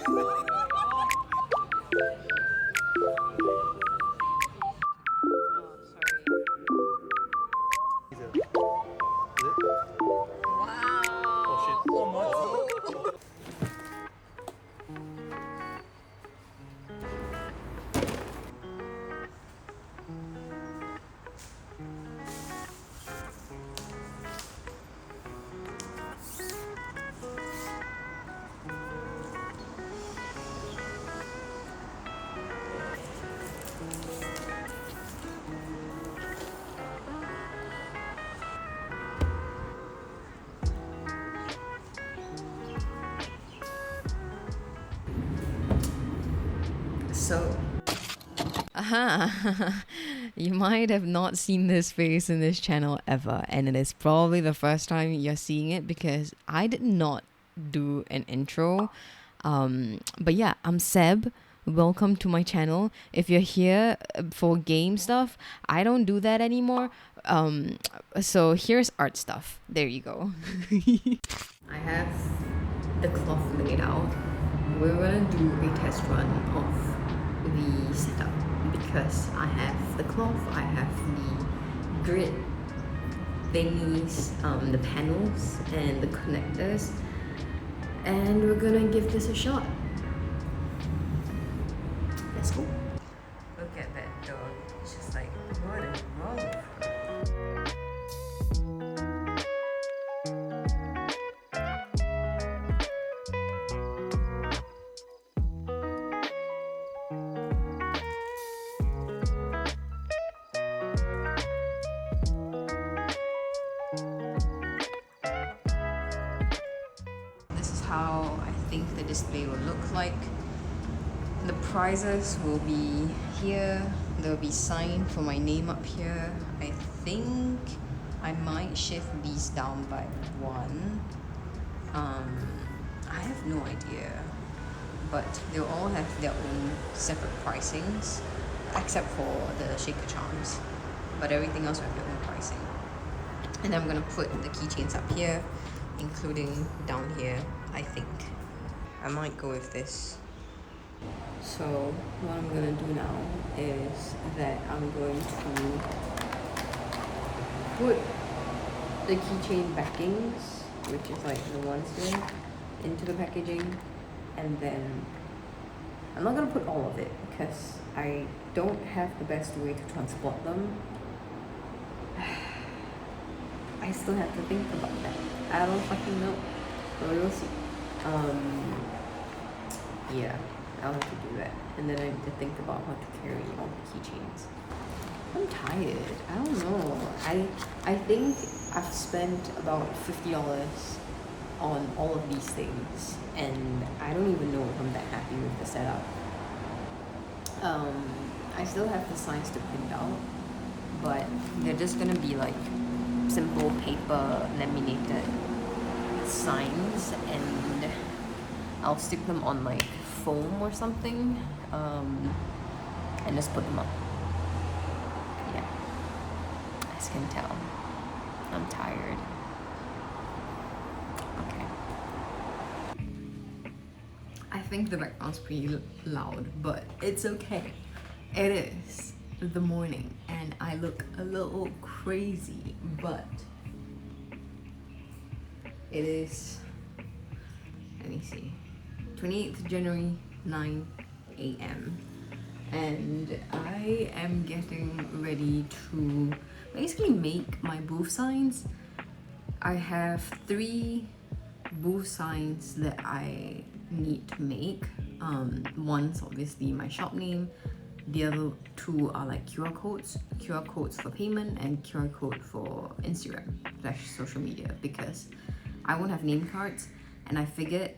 So, you might have not seen this face in this channel ever, and it is probably the first time you're seeing it because I did not do an intro. But yeah, I'm Seb. Welcome to my channel. If you're here for game stuff, I don't do that anymore. So here's art stuff. There you go. I have the cloth laid out. We're gonna do a test run of the setup because I have the cloth, I have the grid thingies, the panels and the connectors, and we're gonna give this a shot. Let's go. Look at that dog. It's just like, what is wrong with her? How I think the display will look like. The prizes will be here. There will be sign for my name up here. I think I might shift these down by one. I have no idea, but they'll all have their own separate pricings, except for the shaker charms. But everything else will have their own pricing. And I'm gonna put the keychains up here, including down here. I think I might go with this. So what I'm gonna do now is that I'm going to put the keychain backings, which is like the ones here, into the packaging, and then I'm not gonna put all of it because I don't have the best way to transport them. I still have to think about that. I don't fucking know. But we'll see. Yeah, I'll have to do that. And then I have to think about how to carry all the keychains. I'm tired. I don't know. I think I've spent about $50 on all of these things, and I don't even know if I'm that happy with the setup. I still have the signs to print out, but they're just gonna be like simple paper laminated signs, and I'll stick them on like foam or something, and just put them up. Yeah, as you can tell, I'm tired. Okay. I think the background's pretty loud, but it's okay. It is the morning and I look a little crazy, but it is, let me see, 28th January, 9 a.m. and I am getting ready to basically make my booth signs. I have 3 booth signs that I need to make. One's obviously my shop name. The other 2 are like QR codes for payment and QR code for Instagram / social media, because I won't have name cards, and I figured,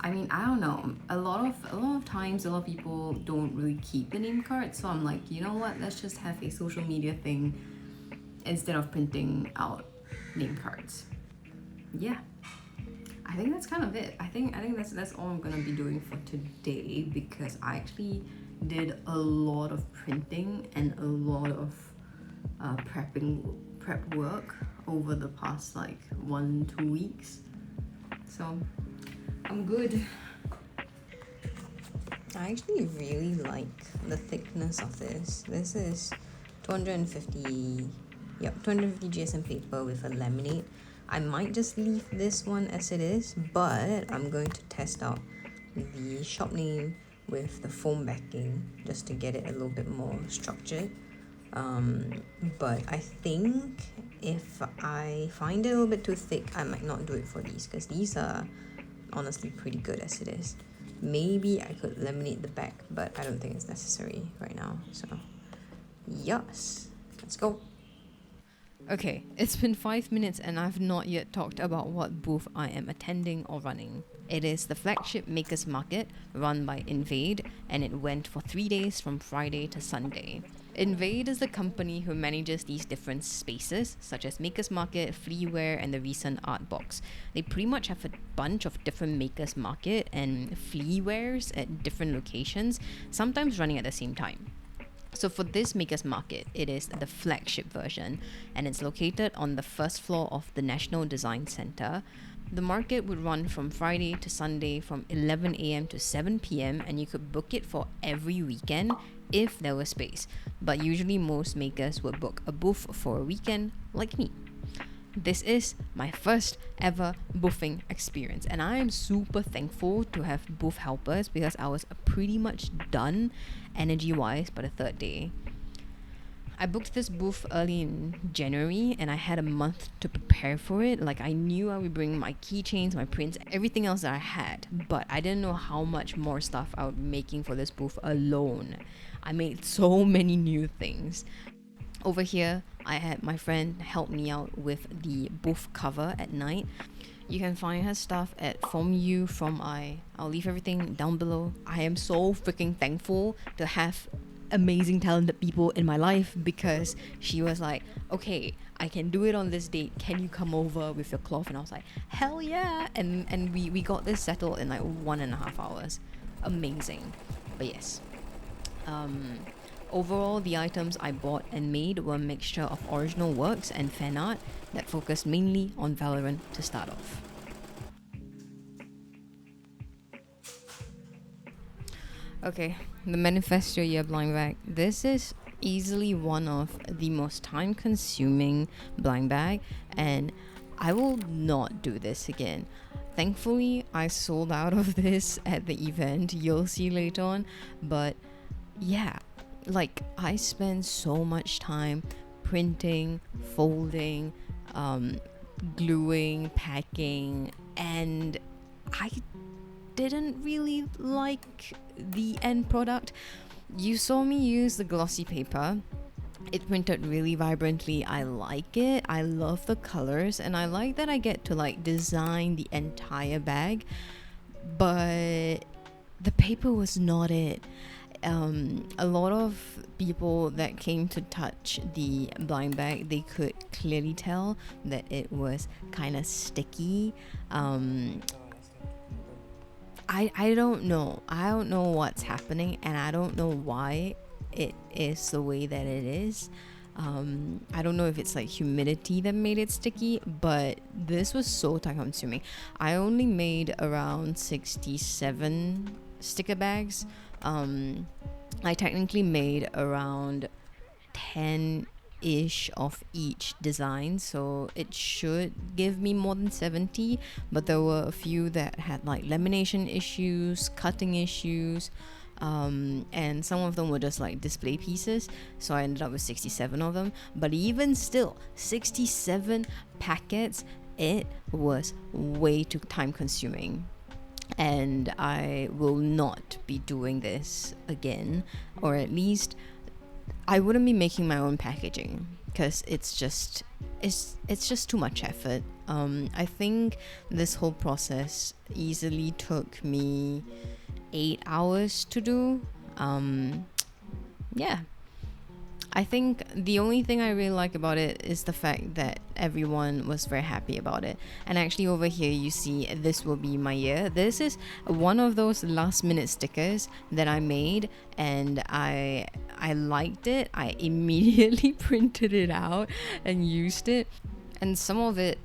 I mean, I don't know, a lot of times a lot of people don't really keep the name cards, so I'm like, you know what, let's just have a social media thing instead of printing out name cards. Yeah, I think that's kind of it. I think that's all I'm gonna be doing for today, because I actually did a lot of printing and a lot of prep work over the past like 1-2 weeks, so I'm good. I actually really like the thickness of this. This is 250, yep, 250 GSM paper with a laminate. I might just leave this one as it is, but I'm going to test out the shop name with the foam backing just to get it a little bit more structured. But I think if I find it a little bit too thick, I might not do it for these, because these are honestly pretty good as it is. Maybe I could laminate the back, but I don't think it's necessary right now. So yes, let's go. Okay, it's been 5 minutes and I've not yet talked about what booth I am attending or running. It is the Flagship Makers Market run by Invade, and it went for 3 days from Friday to Sunday. Invade is the company who manages these different spaces, such as Makers Market, Fleaware, and the recent Art Box. They pretty much have a bunch of different Makers Market and Fleawares at different locations, sometimes running at the same time. So for this Makers Market, it is the Flagship version, and it's located on the first floor of the National Design Centre. The market would run from Friday to Sunday from 11 a.m. to 7 p.m. and you could book it for every weekend if there was space. But usually most makers would book a booth for a weekend, like me. This is my first ever boothing experience, and I am super thankful to have booth helpers because I was pretty much done energy-wise by the third day. I booked this booth early in January and I had a month to prepare for it. Like, I knew I would bring my keychains, my prints, everything else that I had, but I didn't know how much more stuff I would be making for this booth alone. I made so many new things. Over here, I had my friend help me out with the booth cover at night. You can find her stuff at FromI. I'll leave everything down below. I am so freaking thankful to have amazing talented people in my life, because she was like, okay, I can do it on this date, can you come over with your cloth? And I was like, hell yeah. And we got this settled in like 1.5 hours. Amazing. But yes, overall the items I bought and made were a mixture of original works and fan art that focused mainly on Valorant to start off. Okay, the Manifest Your Year blind bag. This is easily one of the most time consuming blind bag, and I will not do this again. Thankfully, I sold out of this at the event, you'll see later on, but yeah, like, I spend so much time printing, folding, gluing, packing, and I didn't really like the end product. You saw me use the glossy paper. It printed really vibrantly. I like it. I love the colors, and I like that I get to like design the entire bag, but the paper was not it. A lot of people that came to touch the blind bag, they could clearly tell that it was kind of sticky. I don't know. I don't know what's happening, and I don't know why it is the way that it is. I don't know if it's like humidity that made it sticky, but this was so time consuming. I only made around 67 sticker bags. I technically made around 10-ish of each design, so it should give me more than 70, but there were a few that had like lamination issues, cutting issues, and some of them were just like display pieces, so I ended up with 67 of them. But even still, 67 packets, it was way too time consuming, and I will not be doing this again, or at least I wouldn't be making my own packaging, because it's just too much effort. I think this whole process easily took me 8 hours to do. Yeah, I think the only thing I really like about it is the fact that everyone was very happy about it. And actually over here you see this will be my year. This is one of those last minute stickers that I made, and I liked it. I immediately printed it out and used it, and some of it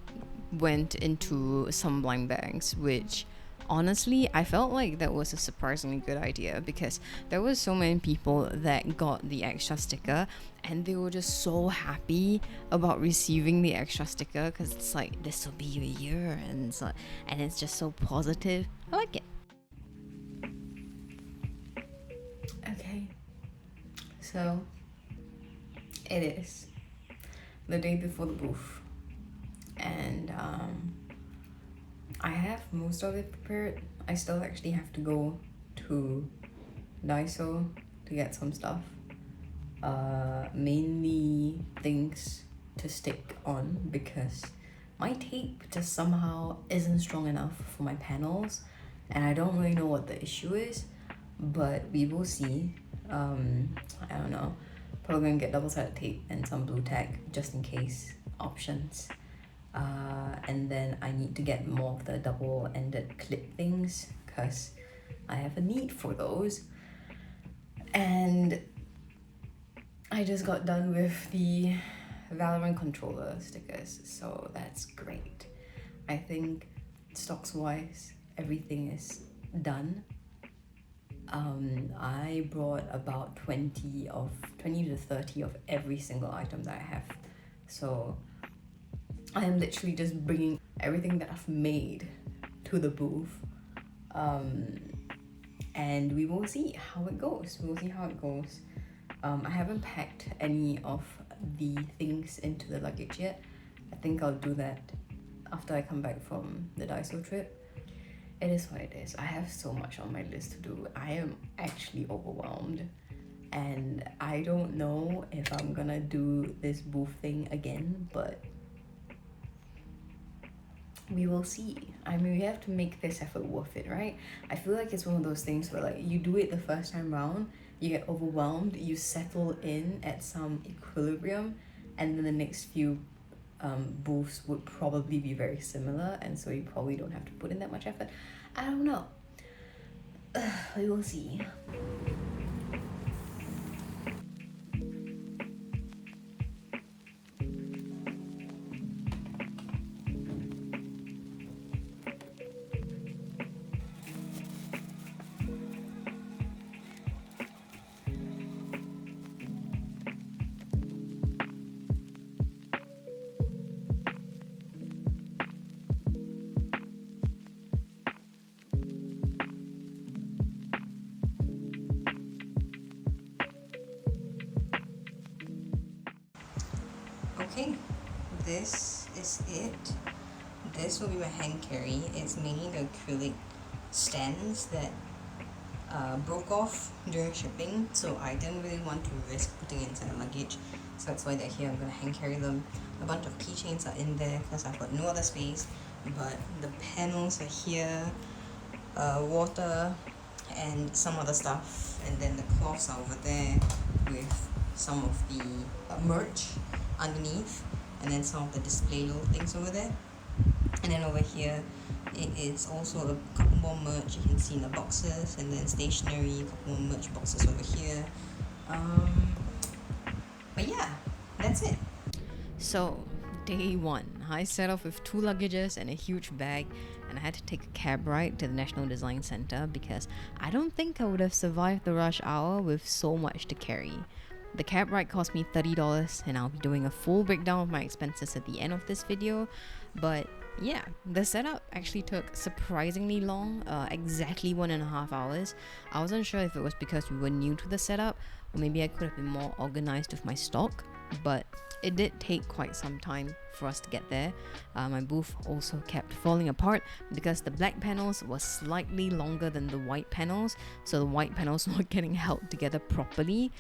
went into some blind bags, which Honestly, I felt like that was a surprisingly good idea because there were so many people that got the extra sticker and they were just so happy about receiving the extra sticker because it's like, this will be your year, and it's just so positive. I like it. Okay, so it is the day before the booth, and I have most of it prepared. I still actually have to go to Daiso to get some stuff, mainly things to stick on because my tape just somehow isn't strong enough for my panels, and I don't really know what the issue is, but we will see. I don't know, probably gonna get double-sided tape and some blue tack just in case options. And then I need to get more of the double-ended clip things because I have a need for those. And I just got done with the Valorant controller stickers, so that's great. I think stocks-wise, everything is done. I brought about 20 to 30 of every single item that I have, so I am literally just bringing everything that I've made to the booth, and we will see how it goes. I haven't packed any of the things into the luggage yet. I think I'll do that after I come back from the Daiso trip. It is what it is. I have so much on my list to do. I am actually overwhelmed, and I don't know if I'm gonna do this booth thing again, but we will see. I mean, we have to make this effort worth it, right? I feel like it's one of those things where like you do it the first time round, you get overwhelmed, you settle in at some equilibrium, and then the next few booths would probably be very similar, and so you probably don't have to put in that much effort. I don't know. We will see. Okay, this is it. This will be my hand carry. It's mainly the acrylic stands that broke off during shipping, so I didn't really want to risk putting it inside the luggage, so that's why they're here. I'm gonna hand carry them. A bunch of keychains are in there because I've got no other space, but the panels are here, water and some other stuff, and then the cloths are over there with some of the merch underneath, and then some of the display little things over there. And then over here it is also a couple more merch you can see in the boxes, and then stationery, a couple more merch boxes over here. But yeah, that's it. So day one, I set off with 2 luggages and a huge bag, and I had to take a cab ride to the National Design Centre because I don't think I would have survived the rush hour with so much to carry. The cab ride cost me $30, and I'll be doing a full breakdown of my expenses at the end of this video. But yeah, the setup actually took surprisingly long, exactly 1.5 hours. I wasn't sure if it was because we were new to the setup, or maybe I could have been more organized with my stock, but it did take quite some time for us to get there. My booth also kept falling apart because the black panels were slightly longer than the white panels, so the white panels were getting held together properly,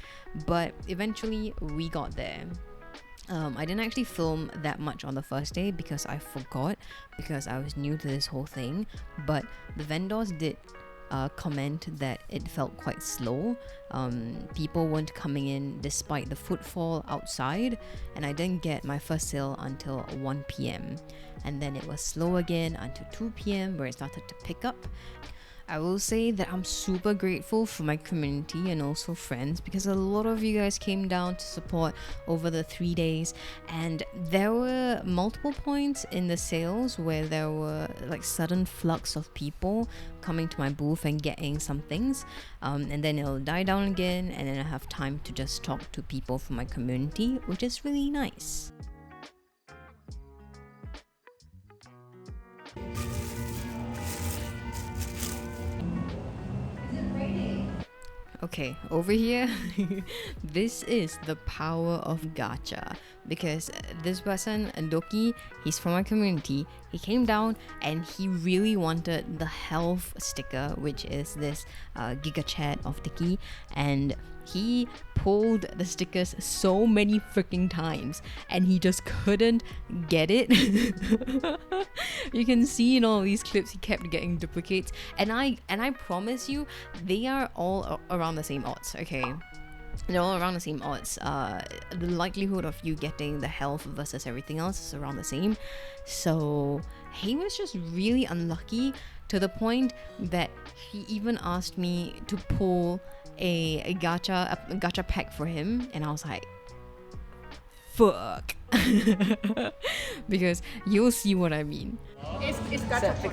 but eventually we got there. I didn't actually film that much on the first day because I forgot, because I was new to this whole thing, but the vendors did comment that it felt quite slow. People weren't coming in despite the footfall outside, and I didn't get my first sale until 1 p.m. and then it was slow again until 2 p.m. where it started to pick up. I will say that I'm super grateful for my community and also friends, because a lot of you guys came down to support over the 3 days, and there were multiple points in the sales where there were like sudden flux of people coming to my booth and getting some things, and then it'll die down again, and then I have time to just talk to people from my community, which is really nice. Okay, over here, this is the power of gacha, because this person, Doki, he's from my community. He came down and he really wanted the health sticker, which is this Giga Chat of Tiki, and he pulled the stickers so many freaking times and he just couldn't get it. You can see in all these clips he kept getting duplicates, and I promise you they are all around the same odds, okay? They're all around the same odds. The likelihood of you getting the health versus everything else is around the same. So he was just really unlucky, to the point that he even asked me to pull a gacha pack for him, and I was like, fuck. Because you'll see what I mean. It's gacha pack.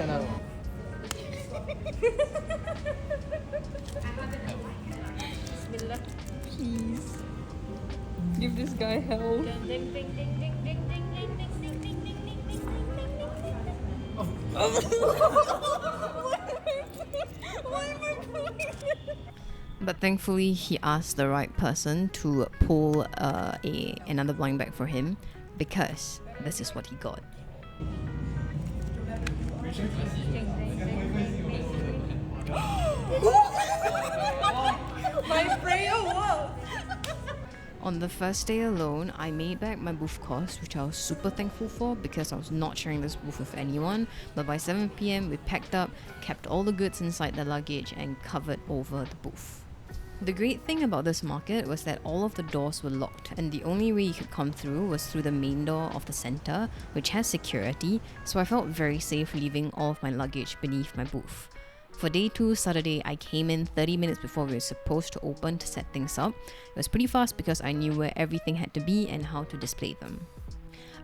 Bismillah. Please give this guy help. But thankfully he asked the right person to pull another blind bag for him, because this is what he got. My prayer worked! On the first day alone, I made back my booth cost, which I was super thankful for, because I was not sharing this booth with anyone. But by 7 PM, we packed up, kept all the goods inside the luggage, and covered over the booth. The great thing about this market was that all of the doors were locked, and the only way you could come through was through the main door of the center, which has security, so I felt very safe leaving all of my luggage beneath my booth. For day 2, Saturday, I came in 30 minutes before we were supposed to open to set things up. It was pretty fast because I knew where everything had to be and how to display them.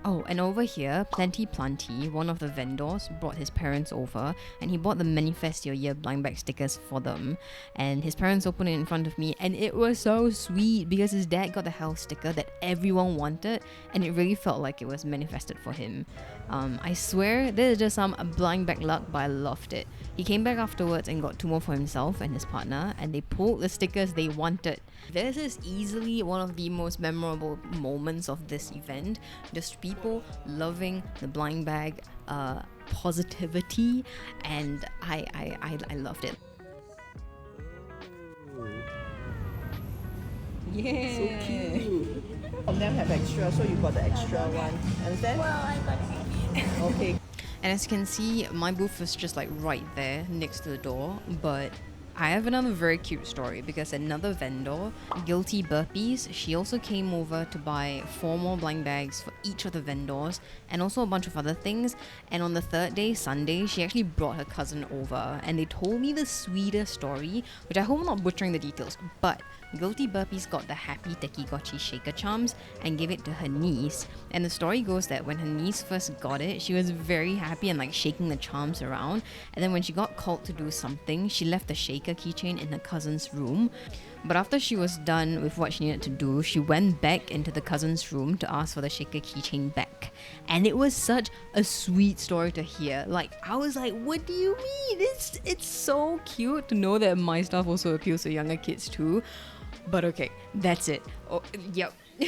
Oh, and over here, Plenty Planty, one of the vendors, brought his parents over, and he bought the Manifest Your Year blind bag stickers for them. And his parents opened it in front of me, and it was so sweet because his dad got the health sticker that everyone wanted, and it really felt like it was manifested for him. I swear, this is just some blind bag luck, but I loved it. He came back afterwards and got 2 more for himself and his partner, and they pulled the stickers they wanted. This is easily one of the most memorable moments of this event. Just people loving the blind bag positivity, and I loved it. Yeah. So cute. Some of them have extra, so you got the extra one. Understand? Well, I got it. Okay. And as you can see, my booth was just like right there next to the door, but I have another very cute story, because another vendor, Guilty Burpees, she also came over to buy 4 more blind bags for each of the vendors, and also a bunch of other things. And on the 3rd day, Sunday, she actually brought her cousin over, and they told me the sweetest story, which I hope I'm not butchering the details, but Guilty Burpees got the Happy Tekigochi shaker charms and gave it to her niece. And the story goes that when her niece first got it, she was very happy and like shaking the charms around. And then when she got called to do something, she left the shaker keychain in her cousin's room. But after she was done with what she needed to do, she went back into the cousin's room to ask for the shaker keychain back. And it was such a sweet story to hear. Like, I was like, what do you mean? It's so cute to know that my stuff also appeals to younger kids too. But okay, that's it. Oh, yep. I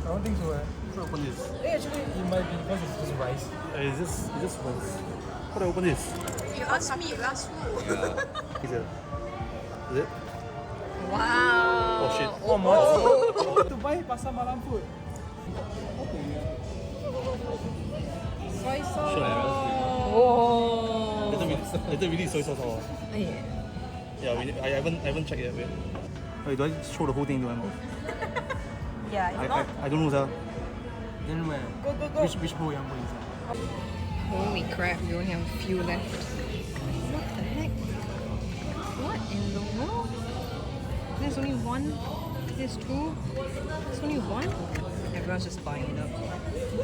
don't think so. How do I open this? Actually, it might be because it's just rice. It's just once. How do I open this? You asked me, you asked who? Is it? Wow. Oh shit. Oh, more. To buy pasar malam food. Soy sauce. Sure. Oh. Later we need soy sauce or? Yeah, I haven't checked yet. Wait. Wait, do I show the whole thing to them? Yeah, it's not. I don't know, sir. Then where? Go. Which bowl you want to put inside? Holy crap, we only have a few left. What the heck? What in the world? There's only one? There's two? There's only one? Everyone's just buying it up.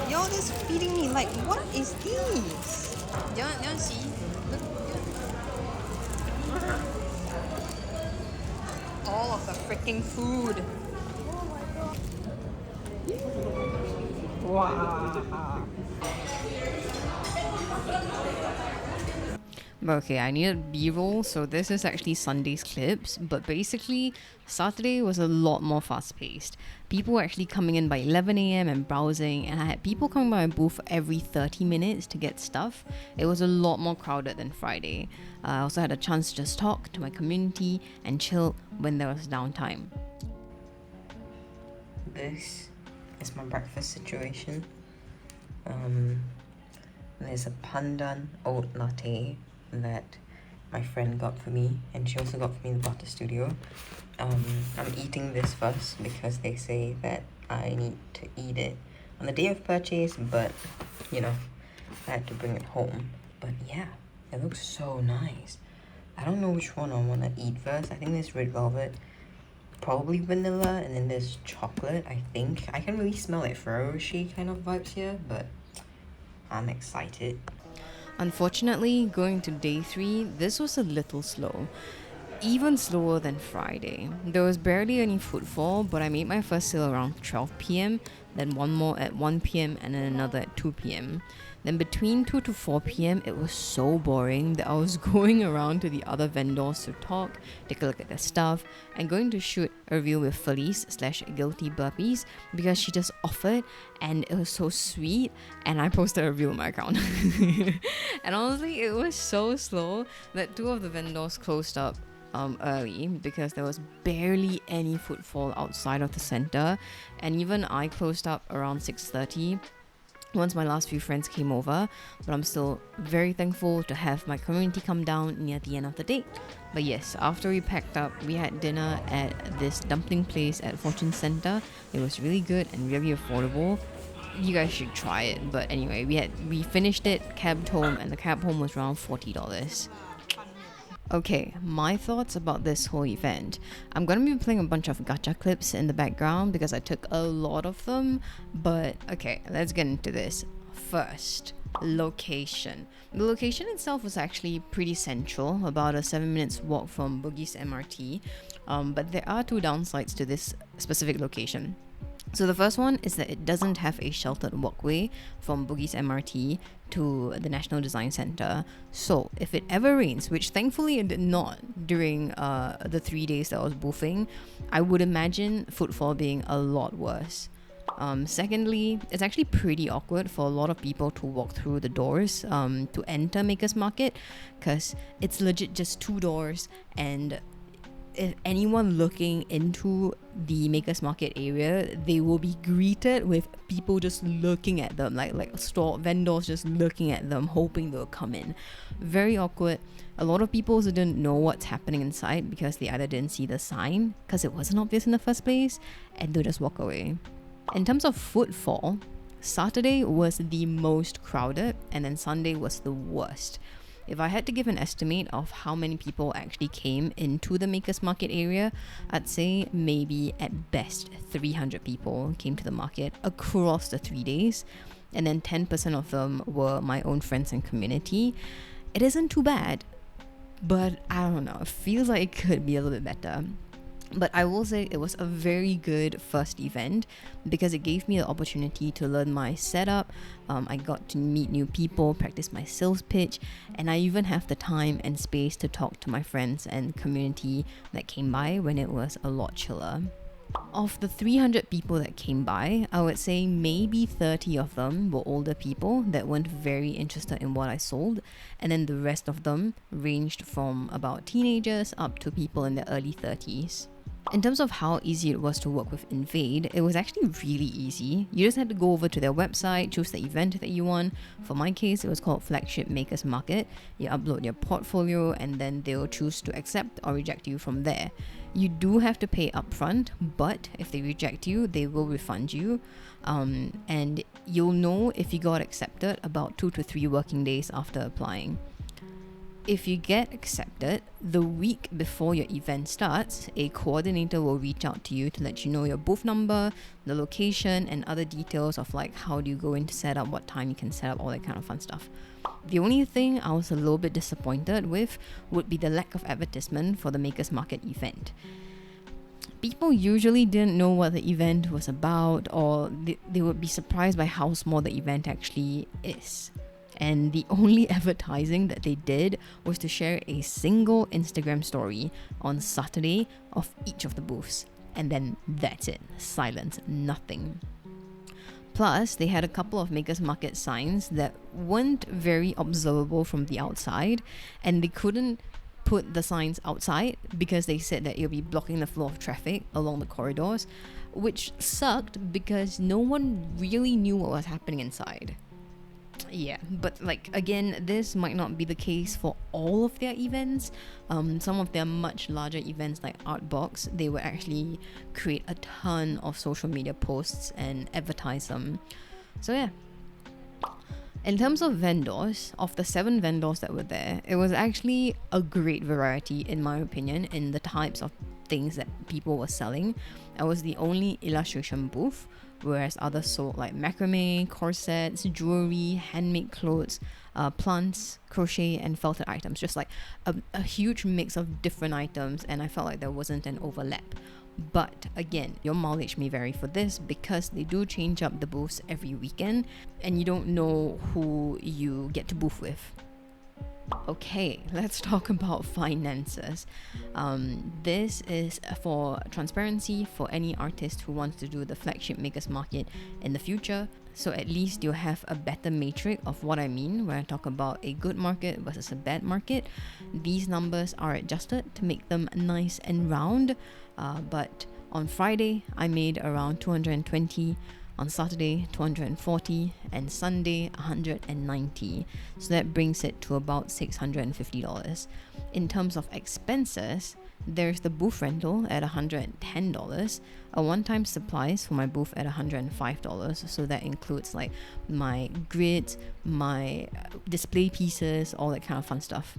Y'all just feeding me, like, what is this? You want see? Look. All of the freaking food. Wow. Okay, I needed B-roll, so this is actually Sunday's clips, but basically, Saturday was a lot more fast-paced. People were actually coming in by 11 a.m. and browsing, and I had people coming by my booth every 30 minutes to get stuff. It was a lot more crowded than Friday. I also had a chance to just talk to my community and chill when there was downtime. This is my breakfast situation. There's a pandan oat latte that my friend got for me, and she also got for me the Butter Studio. I'm eating this first because they say that I need to eat it on the day of purchase, but you know, I had to bring it home. But yeah, it looks so nice. I don't know which one I want to eat first. I think there's red velvet, probably vanilla, and then there's chocolate, I think. I can really smell like Ferrero Rocher kind of vibes here, but I'm excited. Unfortunately, going to day 3, this was a little slow. Even slower than Friday. There was barely any footfall, but I made my first sale around 12 p.m, then one more at 1 p.m, and then another at 2 p.m. Then between 2 to 4 p.m, it was so boring that I was going around to the other vendors to talk, take a look at their stuff, and going to shoot a review with Felice/Guilty Burpees because she just offered, and it was so sweet, and I posted a review on my account. And honestly, it was so slow that 2 of the vendors closed up early because there was barely any footfall outside of the center, and even I closed up around 6:30 once my last few friends came over, but I'm still very thankful to have my community come down near the end of the day. But yes, after we packed up, we had dinner at this dumpling place at Fortune Center. It was really good and really affordable. You guys should try it. But anyway, we finished it, cabbed home, and the cab home was around $40. Okay, my thoughts about this whole event. I'm gonna be playing a bunch of gacha clips in the background because I took a lot of them, but okay, let's get into this. First, location. The location itself was actually pretty central, about a 7 minutes walk from Bugis MRT, but there are 2 downsides to this specific location. So the first one is that it doesn't have a sheltered walkway from Bugis MRT to the National Design Center. So if it ever rains, which thankfully it did not during the 3 days that I was boothing, I would imagine footfall being a lot worse. Secondly, it's actually pretty awkward for a lot of people to walk through the doors to enter Maker's Market, because it's legit just 2 doors, and if anyone looking into the Maker's Market area, they will be greeted with people just looking at them, like store vendors just looking at them, hoping they'll come in. Very awkward. A lot of people also didn't know what's happening inside because they either didn't see the sign because it wasn't obvious in the first place, and they'll just walk away. In terms of footfall, Saturday was the most crowded, and then Sunday was the worst. If I had to give an estimate of how many people actually came into the Maker's Market area, I'd say maybe at best 300 people came to the market across the 3 days, and then 10% of them were my own friends and community. It isn't too bad, but I don't know, it feels like it could be a little bit better. But I will say it was a very good first event because it gave me the opportunity to learn my setup. I got to meet new people, practice my sales pitch, and I even have the time and space to talk to my friends and community that came by when it was a lot chiller. Of the 300 people that came by, I would say maybe 30 of them were older people that weren't very interested in what I sold, and then the rest of them ranged from about teenagers up to people in their early 30s. In terms of how easy it was to work with Invade, it was actually really easy. You just had to go over to their website, choose the event that you want. For my case, it was called Flagship Makers Market. You upload your portfolio and then they'll choose to accept or reject you from there. You do have to pay upfront, but if they reject you, they will refund you. And you'll know if you got accepted about 2 to 3 working days after applying. If you get accepted, the week before your event starts, a coordinator will reach out to you to let you know your booth number, the location, and other details of like how do you go in to set up, what time you can set up, all that kind of fun stuff. The only thing I was a little bit disappointed with would be the lack of advertisement for the Makers Market event. People usually didn't know what the event was about, or they would be surprised by how small the event actually is. And the only advertising that they did was to share a single Instagram story on Saturday of each of the booths. And then that's it. Silence. Nothing. Plus, they had a couple of Makers Market signs that weren't very observable from the outside, and they couldn't put the signs outside because they said that it'll be blocking the flow of traffic along the corridors, which sucked because no one really knew what was happening inside. Yeah, but like again, this might not be the case for all of their events. Some of their much larger events like Artbox, they will actually create a ton of social media posts and advertise them. So yeah. In terms of vendors, of the 7 vendors that were there, it was actually a great variety in my opinion in the types of things that people were selling. I was the only illustration booth, whereas others sold like macrame, corsets, jewelry, handmade clothes, plants, crochet, and felted items. Just like a huge mix of different items, and I felt like there wasn't an overlap. But again, your mileage may vary for this because they do change up the booths every weekend, and you don't know who you get to booth with. Okay, let's talk about finances. This is for transparency for any artist who wants to do the Flagship Makers Market in the future. So at least you'll have a better matrix of what I mean when I talk about a good market versus a bad market. These numbers are adjusted to make them nice and round. But on Friday, I made around 220. On Saturday, 240, and Sunday, 190. So that brings it to about $650. In terms of expenses, there's the booth rental at $110, a one-time supplies for my booth at $105. So that includes like my grids, my display pieces, all that kind of fun stuff.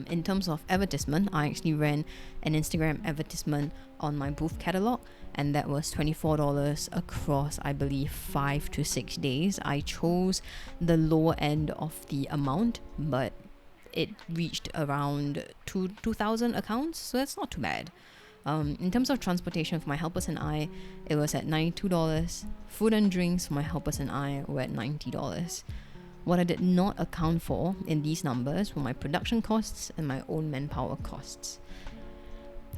In terms of advertisement, I actually ran an Instagram advertisement on my booth catalog, and that was $24 across, I believe, 5 to 6 days. I chose the lower end of the amount, but it reached around 2,000 accounts, so that's not too bad. In terms of transportation for my helpers and I, it was at $92. Food and drinks for my helpers and I were at $90. What I did not account for in these numbers were my production costs and my own manpower costs.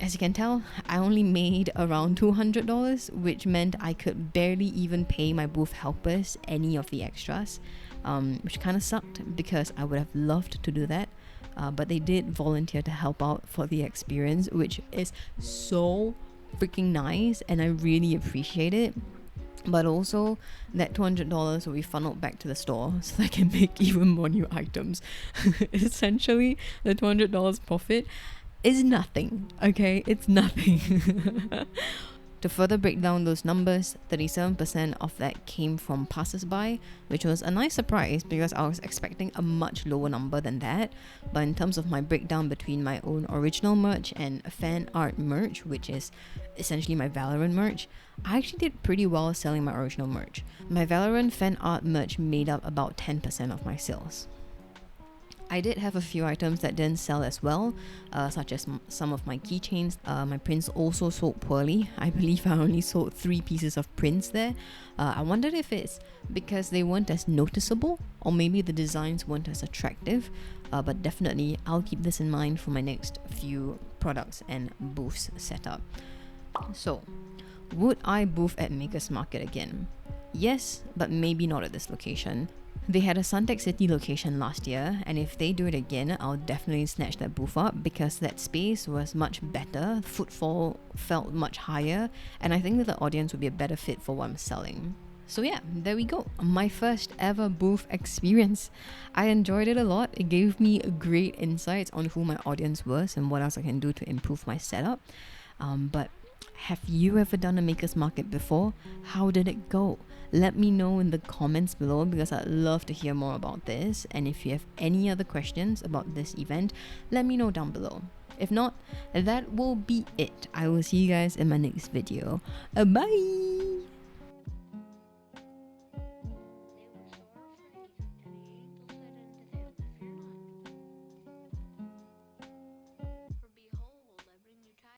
As you can tell, I only made around $200, which meant I could barely even pay my booth helpers any of the extras, which kind of sucked because I would have loved to do that, but they did volunteer to help out for the experience, which is so freaking nice, and I really appreciate it. But also, that $200 will be funneled back to the store so I can make even more new items. Essentially, the $200 profit is nothing, okay? It's nothing. To further break down those numbers, 37% of that came from passers-by, which was a nice surprise because I was expecting a much lower number than that. But in terms of my breakdown between my own original merch and fan art merch, which is essentially my Valorant merch, I actually did pretty well selling my original merch. My Valorant fan art merch made up about 10% of my sales. I did have a few items that didn't sell as well, such as some of my keychains. My prints also sold poorly. I believe I only sold 3 pieces of prints there. I wondered if it's because they weren't as noticeable, or maybe the designs weren't as attractive, but definitely I'll keep this in mind for my next few products and booths set up. So, would I booth at Makers Market again? yes, but maybe not at this location. They had a Suntec City location last year, and if they do it again, I'll definitely snatch that booth up because that space was much better, footfall felt much higher, and I think that the audience would be a better fit for what I'm selling. So yeah, there we go. My first ever booth experience. I enjoyed it a lot. It gave me great insights on who my audience was and what else I can do to improve my setup. But have you ever done a maker's market before? How did it go? Let me know in the comments below because I'd love to hear more about this. And if you have any other questions about this event, let me know down below. If not, that will be it. I will see you guys in my next video. Bye!